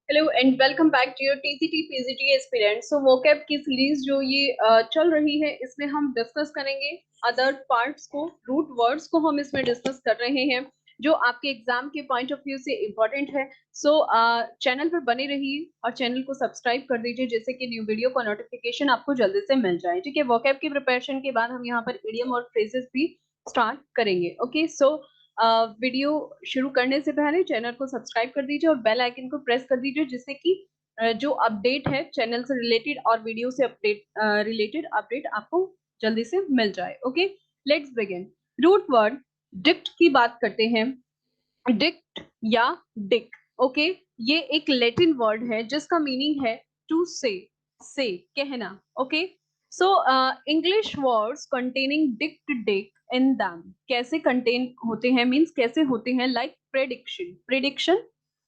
Hello and welcome back to your TCT PGT aspirant. So vocab की series जो ये चल रही है, इसमें हम डिस्कस करेंगे अदर पार्ट्स को, रूट वर्ड्स को हम इसमें डिस्कस कर रहे हैं जो आपके एग्जाम के पॉइंट ऑफ व्यू से इम्पोर्टेंट है। सो चैनल पर बने रहिए और चैनल को सब्सक्राइब कर दीजिए जिससे कि न्यू वीडियो का नोटिफिकेशन आपको जल्दी से मिल जाए। ठीक है, वोकैब की प्रिपरेशन के बाद हम यहाँ पर इडियम और फ्रेजेस भी स्टार्ट करेंगे। ओके, सो वीडियो शुरू करने से पहले चैनल को सब्सक्राइब कर दीजिए और बेल आइकन को प्रेस कर दीजिए जिससे कि जो अपडेट है चैनल से रिलेटेड और वीडियो से अपडेट रिलेटेड अपडेट आपको जल्दी से मिल जाए। Okay, let's begin. Root word dict की बात करते हैं। डिक्ट या डिक, ओके, ये एक लैटिन वर्ड है जिसका मीनिंग है टू से कहना। Okay, so English words containing dict Dick in them कैसे कंटेन होते हैं, मींस कैसे होते हैं, लाइक प्रेडिक्शन, प्रेडिक्शन,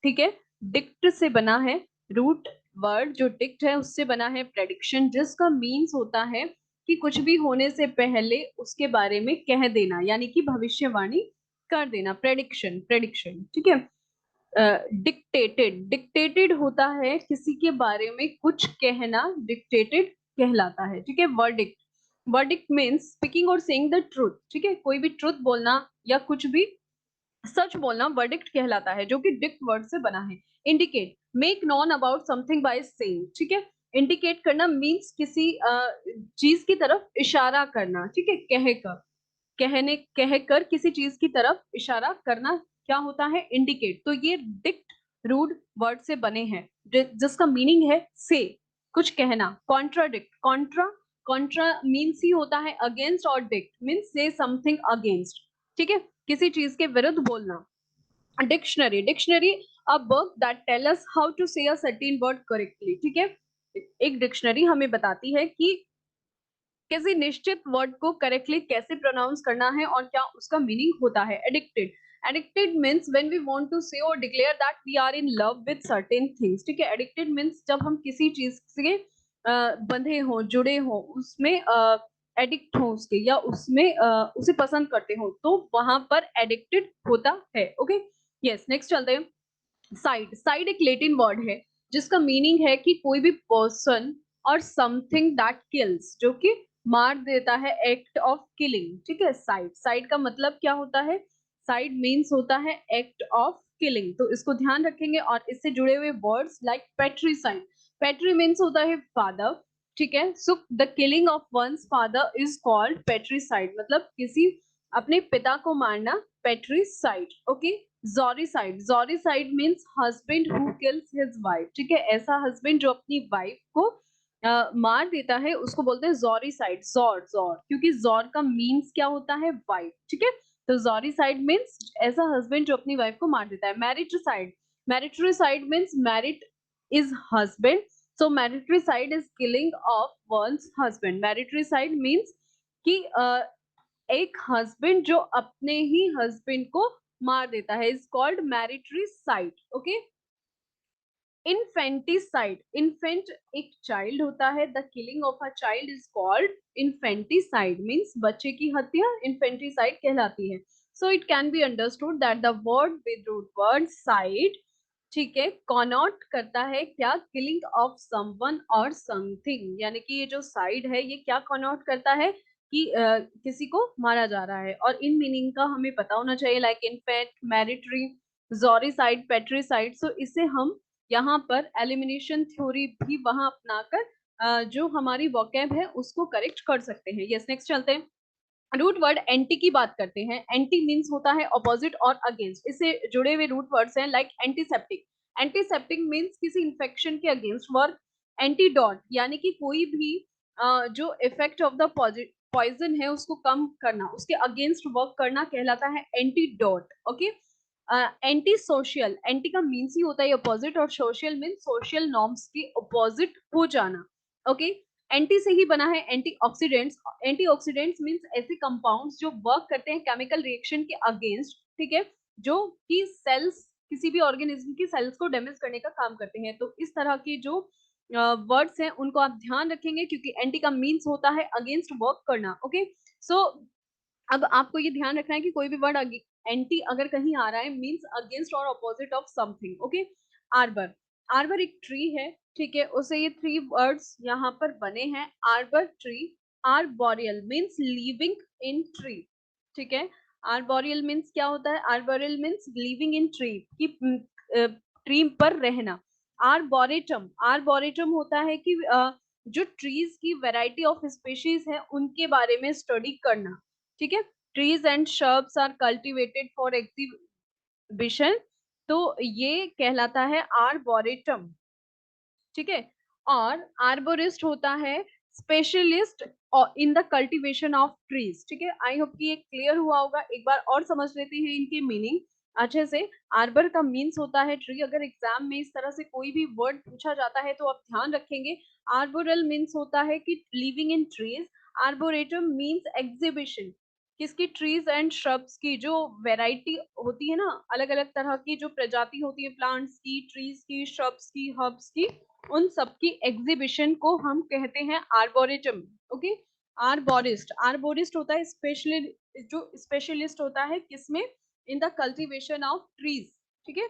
ठीक है, डिक्ट से बना है। रूट वर्ड जो डिक्ट है उससे बना है प्रेडिक्शन, जिसका मीन्स होता है कि कुछ भी होने से पहले उसके बारे में कह देना, यानी कि भविष्यवाणी कर देना। प्रेडिक्शन, प्रेडिक्शन, ठीक है। डिक्टेटेड, डिक्टेटेड होता है किसी के बारे में कुछ कहना, डिक्टेटेड कहलाता है। ठीक है, वर्डिक्ट, वर्डिक्ट मीन्स स्पीकिंग और सेइंग द ट्रूथ। ठीक है, कोई भी ट्रूथ बोलना या कुछ भी सच बोलना वर्डिक्ट कहलाता है, जो कि डिक्ट वर्ड से बना है। Indicate, make non about something by saying. ठीक है, इंडिकेट करना मीन्स किसी चीज की तरफ इशारा करना। ठीक है, कहकर, कहने, कहकर किसी चीज की तरफ इशारा करना क्या होता है, इंडिकेट। तो ये डिक्ट रूट वर्ड से बने हैं जिसका मीनिंग है से, कुछ कहना। कॉन्ट्राडिक्ट, कॉन्ट्रा, कॉन्ट्रा मीन्स ही होता है अगेंस्ट, और dict means say something against. ठीक है, किसी चीज के विरुद्ध बोलना। Dictionary, dictionary a book that tell us how to say a certain word correctly. ठीक है, एक डिक्शनरी हमें बताती है कि किसी निश्चित वर्ड को करेक्टली कैसे प्रोनाउंस करना है और क्या उसका मीनिंग होता है। Addicted, addicted means when we want to say और declare that we are in love with certain things. ठीक है, एडिक्टेड मीन्स जब हम किसी चीज से बंधे हो, जुड़े हो, उसमें एडिक्ट हो उसके, या उसमें उसे पसंद करते हो, तो वहां पर एडिक्टेड होता है। ओके, यस, नेक्स्ट चलते हैं। साइड, साइड एक लैटिन वर्ड है जिसका मीनिंग है कि कोई भी पर्सन और समथिंग दैट किल्स, जो कि मार देता है, एक्ट ऑफ किलिंग। ठीक है, साइड, साइड का मतलब क्या होता है, साइड मीन्स होता है एक्ट ऑफ किलिंग, तो इसको ध्यान रखेंगे। और इससे जुड़े हुए words like patricide, patri means होता है फादर। ठीक है, so the killing of one's father is called patricide, मतलब किसी अपने पिता को मारना, patricide. Okay, uxoricide, uxoricide means husband who kills his wife. ठीक है, ऐसा हस्बैंड जो अपनी वाइफ को मार देता है उसको बोलते हैं जोरिसाइड। जोर, जोर, क्योंकि जोर का मीन्स क्या होता है, वाइफ। ठीक है, तो जोरिसाइड मीन्स ऐसा हस्बैंड जो अपनी वाइफ को मार देता है। Mariticide, mariticide means married is husband, so maritricide is killing of one's husband. Maritricide means कि एक हस्बैंड जो अपने ही हस्बैंड को मार देता है, is called mariticide. Okay, infanticide, infant एक चाइल्ड होता है, the killing of a child is called infanticide, means बच्चे की हत्या इन्फेंटिसाइड कहलाती है। So it can be understood that the word with root word cide, ठीक है, कॉनॉट करता है क्या, किलिंग ऑफ समवन और समथिंग, यानी कि ये जो साइड है ये क्या कॉनॉट करता है कि किसी को मारा जा रहा है। और इन मीनिंग का हमें पता होना चाहिए, लाइक इनफैक्ट, मैरिटरी, जोरिसाइड, पेट्रीसाइड। सो इसे हम यहाँ पर एलिमिनेशन थ्योरी भी वहां अपनाकर जो हमारी वोकैब है उसको करेक्ट कर सकते हैं। यस, नेक्स्ट चलते हैं। रूट वर्ड एंटी की बात करते हैं। एंटी मीन्स होता है ऑपोजिट और अगेंस्ट, इससे जुड़े हुए रूट वर्ड्स हैं लाइक एंटीसेप्टिक, एंटीसेप्टिक मीन्स किसी इंफेक्शन के अगेंस्ट वर्क। एंटीडोट यानी कि कोई भी जो इफेक्ट ऑफ द पॉइजन है उसको कम करना, उसके अगेंस्ट वर्क करना कहलाता है antidote. Okay, anti social, anti का मीन्स ही होता है अपोजिट, और सोशल मीन्स सोशल नॉर्म्स के अपोजिट हो जाना। ओके, एंटी से ही बना है एंटीऑक्सीडेंट्स। एंटीऑक्सीडेंट्स मींस ऐसे कंपाउंड्स जो वर्क करते हैं केमिकल रिएक्शन के अगेंस्ट। ठीक है, जो कि सेल्स, किसी भी ऑर्गेनिज्म की सेल्स को डैमेज करने का काम करते हैं। तो इस तरह की जो वर्ड्स हैं उनको आप ध्यान रखेंगे, क्योंकि एंटी का मीन्स होता है अगेंस्ट वर्क करना। ओके, सो अब आपको ये ध्यान रखना है कि कोई भी वर्ड एंटी अगर कहीं आ रहा है मीन्स अगेंस्ट और opposite of something. Okay, arbor, arbor एक ट्री है, ठीक है, उसे ये 3 वर्ड्स यहाँ पर बने हैं, arbor tree. Arboreal means living in tree, ठीक है। आर्बोरियल मीन्स क्या होता है? Arboreal means living in tree, कि ट्री पर रहना। आर्बोरेटम, आर्बोरेटम होता है कि जो ट्रीज की वैरायटी ऑफ स्पीशीज है उनके बारे में स्टडी करना, ठीक है। Trees and shrubs are cultivated for exhibition, तो ये कहलाता है आर्बोरेटम, ठीक है। और आर्बोरिस्ट होता है specialist in the cultivation of trees, ठीक है। आई होप कि ये क्लियर हुआ होगा। एक बार और समझ लेते हैं इनकी मीनिंग अच्छे से। आर्बर का मीन्स होता है ट्री। अगर एग्जाम में इस तरह से कोई भी वर्ड पूछा जाता है तो आप ध्यान रखेंगे। आर्बोरल मीन्स होता है कि living in trees. Arboretum means exhibition, किसकी? ट्रीज एंड श्रब्स की जो वेराइटी होती है ना, अलग अलग तरह की जो प्रजाति होती है प्लांट्स की, ट्रीज की, श्रब्स की, हर्ब्स की, उन सबकी एग्जीबिशन को हम कहते हैं आर्बोरेटम, ओके। आर्बोरिस्ट, आर्बोरिस्ट होता है स्पेशली जो स्पेशलिस्ट होता है किसमें? In the cultivation of trees, ठीक है।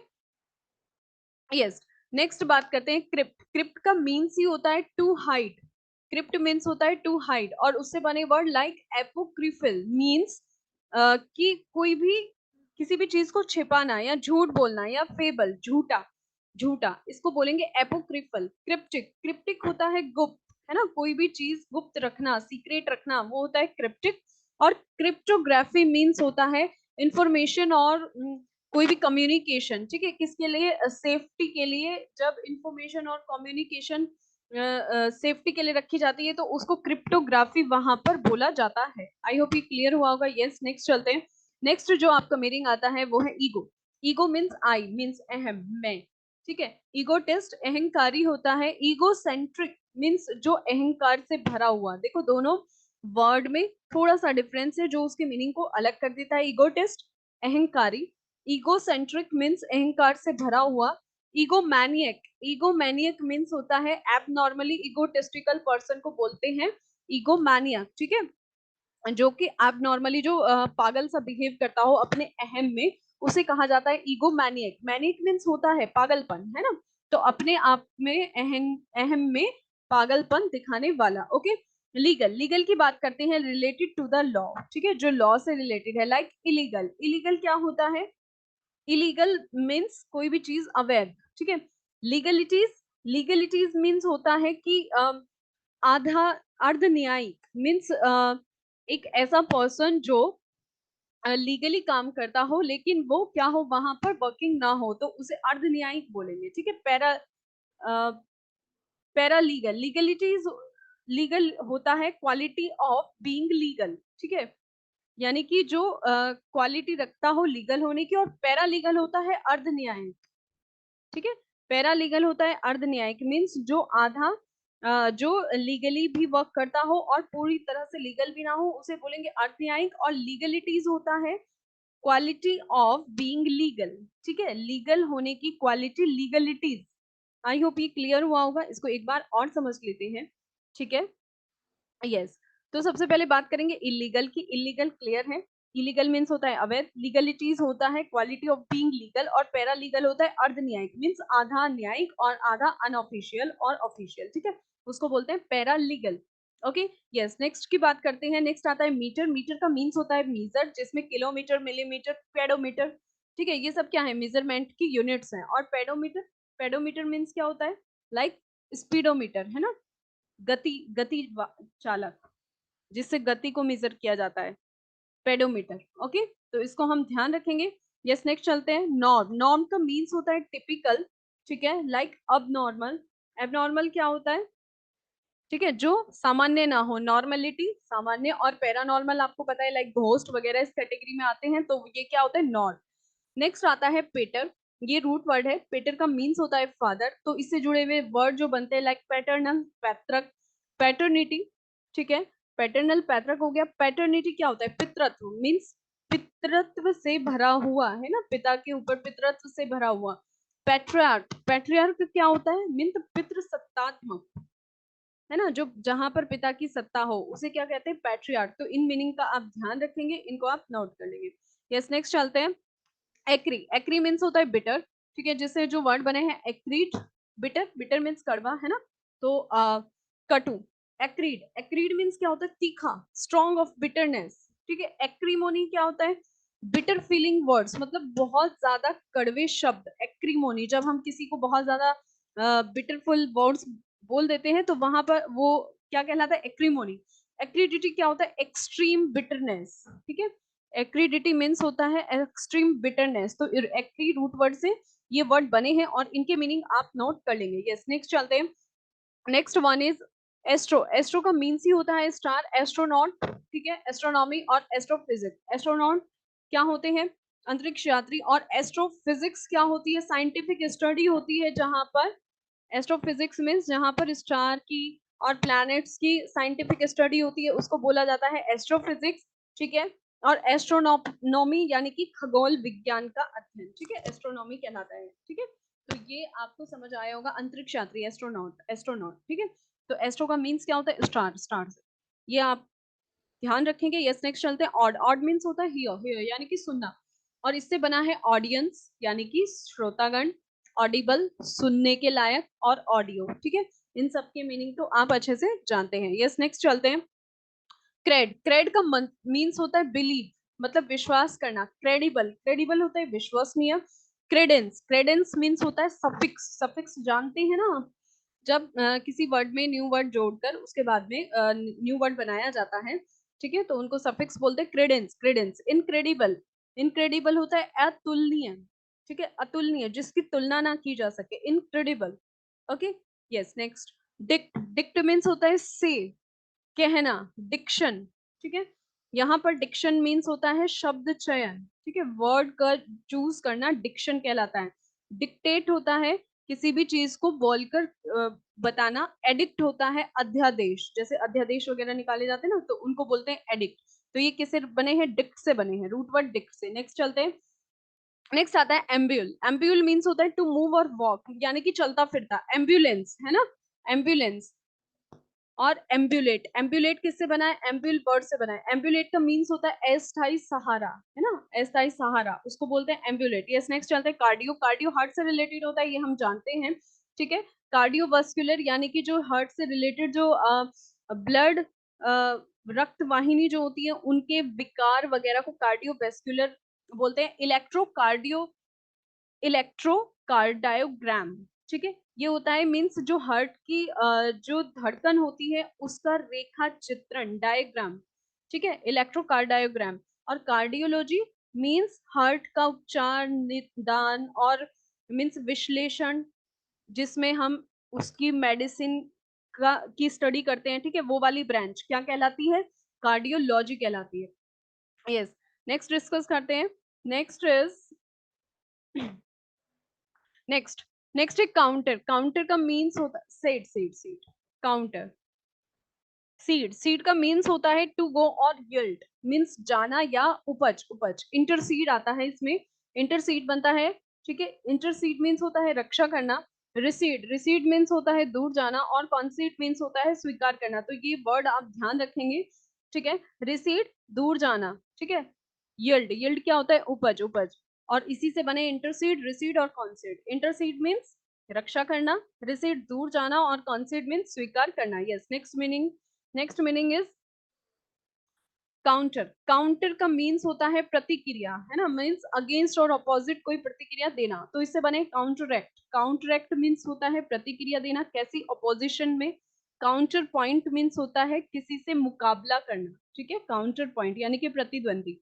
यस, नेक्स्ट बात करते हैं क्रिप्ट। क्रिप्ट का मीन्स ही होता है टू हाइड। क्रिप्ट मीन्स होता है टू हाइड, और उससे बने वर्ड लाइक एपोक्रिफल मीन्स कि कोई भी किसी भी चीज को छिपाना या झूठ बोलना, या फेबल झूठा, झूठा, इसको बोलेंगे एपोक्रिफल। क्रिप्टिक, क्रिप्टिक होता है गुप्त, है ना, कोई भी चीज गुप्त रखना, सीक्रेट रखना, वो होता है क्रिप्टिक। और क्रिप्टोग्राफी मीन्स होता है इंफॉर्मेशन और कोई भी कम्युनिकेशन, ठीक है, किसके लिए? सेफ्टी के लिए। जब इंफॉर्मेशन और कम्युनिकेशन सेफ्टी के लिए रखी जाती है तो उसको क्रिप्टोग्राफी वहां पर बोला जाता है। आई होप ये क्लियर हुआ होगा। यस, नेक्स्ट चलते हैं। नेक्स्ट जो आपका मीनिंग आता है वो है ego. Ego means I, means अहम, मैं, ठीक है। ईगोटिस्ट अहंकारी होता है। ईगो सेंट्रिक मीन्स जो अहंकार से भरा हुआ। देखो दोनों वर्ड में थोड़ा सा डिफरेंस है जो उसके मीनिंग को अलग कर देता है। ईगोटिस्ट अहंकारी, ईगोसेंट्रिक मीन्स अहंकार से भरा हुआ। ईगोमैनियक, ईगोमैनियक मीन्स होता है एबनॉर्मली ईगोटिस्टिकल पर्सन को बोलते हैं ईगोमैनियक, ठीक है, जो कि एबनॉर्मली जो पागल सा बिहेव करता हो अपने अहम में, उसे कहा जाता है ईगोमैनियक। मैनियक मीन्स होता है पागलपन, है ना, तो अपने आप में अहम अहम में पागलपन दिखाने वाला, ओके। लीगल, लीगल की बात करते हैं, रिलेटेड टू द लॉ, ठीक है, जो लॉ से रिलेटेड है। लाइक इलीगल, इलीगल क्या होता है? इलीगल मीन्स कोई भी चीज अवैध, ठीक है। लीगलिटीज, लीगलिटीज मीन्स होता है कि आधा, अर्ध न्यायिक मीन्स एक ऐसा पर्सन जो लीगली काम करता हो लेकिन वो क्या हो, वहां पर वर्किंग ना हो, तो उसे अर्ध न्यायिक बोलेंगे, ठीक है। पैरा लीगल, लीगलिटीज, लीगल होता है क्वालिटी ऑफ बीइंग लीगल, ठीक है, यानी कि जो क्वालिटी रखता हो लीगल होने की। और पैरा लीगल होता है अर्ध न्यायिक, ठीक है। पैरा लीगल होता है अर्ध न्यायिक मीन्स जो आधा जो लीगली भी वर्क करता हो और पूरी तरह से लीगल भी ना हो, उसे बोलेंगे अर्ध न्यायिक। और लीगलिटीज होता है क्वालिटी ऑफ बीइंग लीगल, ठीक है, लीगल होने की क्वालिटी, लीगलिटीज। आई होप ये क्लियर हुआ होगा। इसको एक बार और समझ लेते हैं, ठीक है। यस, तो सबसे पहले बात करेंगे इलीगल की। इलीगल क्लियर है, इलीगल मीन्स होता है अवैध, लीगलिटीज होता है क्वालिटी ऑफ बीइंग लीगल, और पैरा लीगल होता है अर्ध न्यायिक मीन्स आधा न्यायिक और आधा अनऑफिशियल और ऑफिशियल, ठीक है, उसको बोलते हैं para legal, okay. Yes, next की बात करते हैं। नेक्स्ट आता है मीटर। मीटर का मीन्स होता है मीजर, जिसमें किलोमीटर, मिलीमीटर, पेडोमीटर, ठीक है, ये सब क्या है? मेजरमेंट की यूनिट्स हैं। और पेडोमीटर, पेडोमीटर मीन्स क्या होता है? लाइक स्पीडोमीटर, है ना, गति, गति चालक, जिससे गति को मेजर किया जाता है, पेडोमीटर, ओके। तो इसको हम ध्यान रखेंगे। यस, नेक्स्ट चलते हैं। नॉर्म, नॉर्म का मीन्स होता है टिपिकल, ठीक है, लाइक अब नॉर्मल। एबनॉर्मल क्या होता है? ठीक है, जो सामान्य ना हो, नॉर्मेलिटी सामान्य, और पैरानॉर्मल आपको पता है लाइक घोस्ट वगैरह इस कैटेगरी में आते हैं, तो ये क्या होता है? नॉर्म। नेक्स्ट आता है पेटर। ये रूट वर्ड है। पेटर का मीन्स होता है फादर, तो इससे जुड़े हुए वर्ड जो बनते हैं लाइक पैटर्नल, पैतृक, पैटर्निटी, ठीक है, पैटर्नल पैतृक हो गया। पैटर्निटी क्या होता है? पितृत्व मीन्स पितृत्व से भरा हुआ, है ना, पिता के ऊपर पितृत्व से भरा हुआ। पैट्रियार्क, पैट्रियार्क क्या होता है? मीन्स पितृसत्तात्मक, है ना, जो जहां पर पिता की सत्ता हो उसे क्या कहते हैं? पैट्रियार्क। तो इन मीनिंग का आप ध्यान रखेंगे, इनको आप नोट कर लेंगे। यस, नेक्स्ट चलते हैं। एक्री, एक्री मीन्स होता है बिटर, ठीक है, जिससे जो वर्ड बने हैं एक्रीट, बिटर, बिटर मीन्स कड़वा है ना, तो कटु। एक्रीड, एक्रीड मीन्स क्या होता है, तीखा, स्ट्रॉन्ग ऑफ बिटरनेस, ठीक है। एक्रीमोनी क्या होता है, बिटर फीलिंग वर्ड्स, मतलब बहुत ज्यादा कड़वे शब्द, एक्रीमोनी, जब हम किसी को बहुत ज्यादा बिटरफुल वर्ड्स बोल देते हैं तो वहां पर वो क्या कहलाता है, एक्रीमोनी। एक्रीडिटी क्या होता है, एक्सट्रीम बिटरनेस, ठीक है। एक्रीडिटी मीन्स होता है एक्सट्रीम बिटरनेस। तो एक्री रूट वर्ड से ये वर्ड बने हैं और इनके मीनिंग आप नोट कर लेंगे। यस, नेक्स्ट चलते हैं। Next one is astro. Astro का मीन्स ही होता है स्टार, एस्ट्रोनॉट, ठीक है। एस्ट्रोनॉमी और एस्ट्रोफिजिक्स, एस्ट्रोनॉट क्या होते हैं, अंतरिक्ष यात्री, और एस्ट्रोफिजिक्स क्या होती है, साइंटिफिक स्टडी होती है जहां पर, एस्ट्रोफिजिक्स मीन्स जहां पर स्टार की और प्लैनेट्स की साइंटिफिक स्टडी होती है उसको बोला जाता है एस्ट्रोफिजिक्स, ठीक है। और एस्ट्रोनॉमी यानी कि खगोल विज्ञान का अध्ययन, ठीक है, एस्ट्रोनॉमी कहलाता है, ठीक है। तो ये आपको समझ आया होगा, अंतरिक्ष यात्री, एस्ट्रोनॉट, एस्ट्रोनॉट, ठीक है। तो एस्ट्रो का मीन्स क्या होता है, स्टार, स्टार, ये आप ध्यान रखेंगे। यस, नेक्स्ट चलते हैं। ऑड, ऑड मीन्स होता है हियर, हियर यानी कि सुनना, और इससे बना है ऑडियंस यानी कि श्रोतागण, ऑडिबल सुनने के लायक, और ऑडियो, ठीक है। इन सब के मीनिंग तो आप अच्छे से जानते हैं। यस, नेक्स्ट चलते हैं। क्रेड, क्रेड का मीन्स होता है बिलीव, मतलब विश्वास करना, क्रेडिबल, क्रेडिबल होता है विश्वसनीय। क्रेडेंस, क्रेडेंस मीन्स होता है सफिक्स, सफिक्स जानते हैं ना, जब किसी वर्ड में न्यू वर्ड जोड़कर उसके बाद में न्यू वर्ड बनाया जाता है, ठीक है, तो उनको सफिक्स बोलते हैं क्रेडेंस, क्रेडेंस। इनक्रेडिबल, इनक्रेडिबल होता है अतुलनीय, ठीक है, अतुलनीय, जिसकी तुलना ना की जा सके, incredible, okay. Yes, next. Dict, dict means होता है से, कहना, डिक्शन, ठीक है। यहाँ पर डिक्शन मीन्स होता है शब्द चयन, ठीक है, वर्ड का चूज करना डिक्शन कहलाता है। डिक्टेट होता है किसी भी चीज को बोलकर बताना। एडिक्ट होता है अध्यादेश, जैसे अध्यादेश वगैरह निकाले जाते हैं ना, तो उनको बोलते हैं एडिक्ट। तो ये किससे बने हैं, डिक्ट से बने हैं, रूट वर्ड डिक्ट से। नेक्स्ट चलते हैं। नेक्स्ट आता है एम्ब्यूल। एम्ब्यूल मीन्स होता है टू मूव और वॉक, यानी कि चलता फिरता, एम्बुलेंस है ना, एम्बुलेंस। और एम्बुलेट, एम्बुलेट किससे बना है, एम्ब्यूल वर्ड से बना है। एम्बुलेट का मीन्स होता है अस्थाई सहारा, है ना, अस्थाई सहारा, उसको बोलते हैं एम्बुलेट। यस, नेक्स्ट चलते हैं। कार्डियो, कार्डियो हार्ट से रिलेटेड होता है, ये हम जानते हैं, ठीक है। कार्डियोवास्कुलर यानी कि जो हार्ट से रिलेटेड जो ब्लड, रक्त वाहिनी जो होती है उनके विकार वगैरह को कार्डियोवास्कुलर बोलते हैं। इलेक्ट्रोकार्डायोग्राम, ठीक है, ये होता है मीन्स जो हार्ट की जो धड़कन होती है उसका रेखा चित्रण, डायग्राम, ठीक है, इलेक्ट्रोकार्डायोग्राम। और कार्डियोलॉजी मीन्स हार्ट का उपचार, निदान और मीन्स विश्लेषण, जिसमें हम उसकी मेडिसिन का की स्टडी करते हैं, ठीक है, वो वाली ब्रांच क्या कहलाती है, कार्डियोलॉजी कहलाती है। यस, नेक्स्ट डिस्कस करते हैं। नेक्स्ट इज नेक्स्ट, नेक्स्ट एक काउंटर। काउंटर का मीन्स होता है set, seat, seat, counter. Seed, seed का मीन्स होता है टू गो और यील्ड, मीन्स जाना या उपज, उपज। इंटरसीड आता है इसमें, इंटरसीड बनता है, ठीक है। इंटरसीड मीन्स होता है रक्षा करना। रिसीड, रिसीड मीन्स होता है दूर जाना, और कॉन्सीड मीन्स होता है स्वीकार करना। तो ये वर्ड आप ध्यान रखेंगे, ठीक है। रिसीड दूर जाना, ठीक है। यील्ड, यील्ड क्या होता है, उपज, उपज। और इसी से बने इंटरसीड, रिसीड और कॉन्सीड। इंटरसीड मीन्स रक्षा करना, रिसीड दूर जाना, और कॉन्सीड मीन्स स्वीकार करना। Yes, next meaning. Next meaning is counter. Counter का मीन्स होता है प्रतिक्रिया, है ना, मीन्स अगेंस्ट और अपोजिट कोई प्रतिक्रिया देना, तो इससे बने काउंटरएक्ट। काउंटरएक्ट मीन्स होता है प्रतिक्रिया देना, कैसी, अपोजिशन में। काउंटर पॉइंट मीन्स होता है किसी से मुकाबला करना, ठीक है, काउंटर पॉइंट यानी कि प्रतिद्वंदी,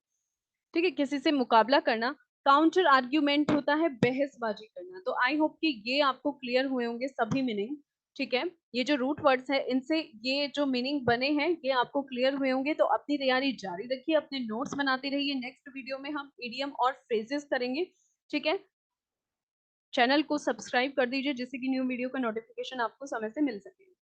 ठीक है, किसी से मुकाबला करना। काउंटर आर्ग्यूमेंट होता है बहसबाजी करना। तो आई होप कि ये आपको क्लियर हुए होंगे सभी मीनिंग, ठीक है। ये जो रूट वर्ड्स है इनसे ये जो मीनिंग बने हैं ये आपको क्लियर हुए होंगे। तो अपनी तैयारी जारी रखिए, अपने नोट्स बनाते रहिए। नेक्स्ट वीडियो में हम इडियम और फ्रेजेस करेंगे, ठीक है। चैनल को सब्सक्राइब कर दीजिए जिससे कि न्यू वीडियो का नोटिफिकेशन आपको समय से मिल सके।